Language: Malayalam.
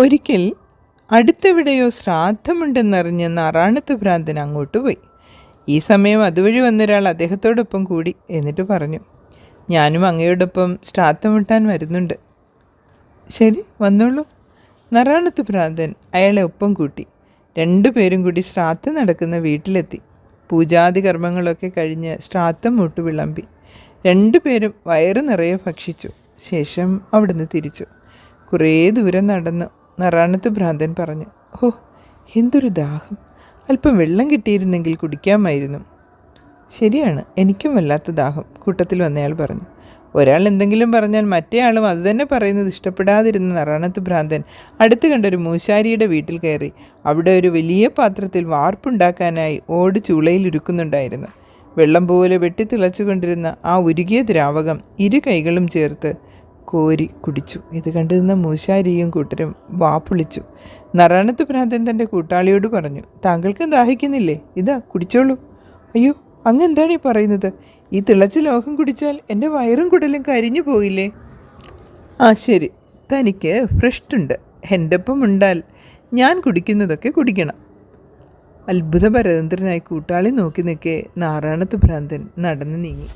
ഒരിക്കൽ അടുത്തെവിടെയോ ശ്രാദ്ധമുണ്ടെന്നറിഞ്ഞ് നാറാണത്ത് ഭ്രാന്തൻ അങ്ങോട്ട് പോയി. ഈ സമയം അതുവഴി വന്നൊരാൾ അദ്ദേഹത്തോടൊപ്പം കൂടി. എന്നിട്ട് പറഞ്ഞു, ഞാനും അങ്ങയോടൊപ്പം ശ്രാദ്ധമുട്ടാൻ വരുന്നുണ്ട്. ശരി, വന്നോളൂ. നാറാണത്ത് ഭ്രാന്തൻ അയാളെ ഒപ്പം കൂട്ടി. രണ്ടുപേരും കൂടി ശ്രാദ്ധം നടക്കുന്ന വീട്ടിലെത്തി. പൂജാതി കർമ്മങ്ങളൊക്കെ കഴിഞ്ഞ് ശ്രാദ്ധം മുട്ടു വിളമ്പി. രണ്ടുപേരും വയറ് നിറയെ ഭക്ഷിച്ചു. ശേഷം അവിടുന്ന് തിരിച്ചു. കുറേ ദൂരം നടന്നു. നാറാണത്ത് ഭ്രാന്തൻ പറഞ്ഞു, ഓ, എന്തൊരു ദാഹം! അല്പം വെള്ളം കിട്ടിയിരുന്നെങ്കിൽ കുടിക്കാമായിരുന്നു. ശരിയാണ്, എനിക്കും വല്ലാത്ത ദാഹം, കൂട്ടത്തിൽ വന്നയാൾ പറഞ്ഞു. ഒരാൾ എന്തെങ്കിലും പറഞ്ഞാൽ മറ്റേയാളും അതുതന്നെ പറയുന്നത് ഇഷ്ടപ്പെടാതിരുന്ന നാറാണത്ത് ഭ്രാന്തൻ അടുത്ത് കണ്ടൊരു മൂശാരിയുടെ വീട്ടിൽ കയറി. അവിടെ ഒരു വലിയ പാത്രത്തിൽ വാർപ്പുണ്ടാക്കാനായി ഓട് ചൂളയിലുരുക്കുന്നുണ്ടായിരുന്നു. വെള്ളം പോലെ വെട്ടിത്തിളച്ചുകൊണ്ടിരുന്ന ആ ഉരുകിയ ദ്രാവകം ഇരു കൈകളും ചേർത്ത് കോരി കുടിച്ചു. ഇത് കണ്ടു നിന്ന മൂശാരിയും കൂട്ടരും വാപ്പൊളിച്ചു. നാറാണത്ത് ഭ്രാന്തൻ തൻ്റെ കൂട്ടാളിയോട് പറഞ്ഞു, താങ്കൾക്കും ദാഹിക്കുന്നില്ലേ? ഇതാ കുടിച്ചോളൂ. അയ്യോ, അങ്ങെന്താണ് ഈ പറയുന്നത്? ഈ തിളച്ച ലോഹം കുടിച്ചാൽ എൻ്റെ വയറും കുടലും കരിഞ്ഞു പോയില്ലേ? ആ ശരി, തനിക്ക് ഫ്രഷ്ടുണ്ട്. എൻ്റെ ഒപ്പം ഉണ്ടാൽ ഞാൻ കുടിക്കുന്നതൊക്കെ കുടിക്കണം. അത്ഭുതപരതന്ത്രനായി കൂട്ടാളി നോക്കി നിൽക്കെ നാറാണത്ത് ഭ്രാന്തൻ നടന്നു നീങ്ങി.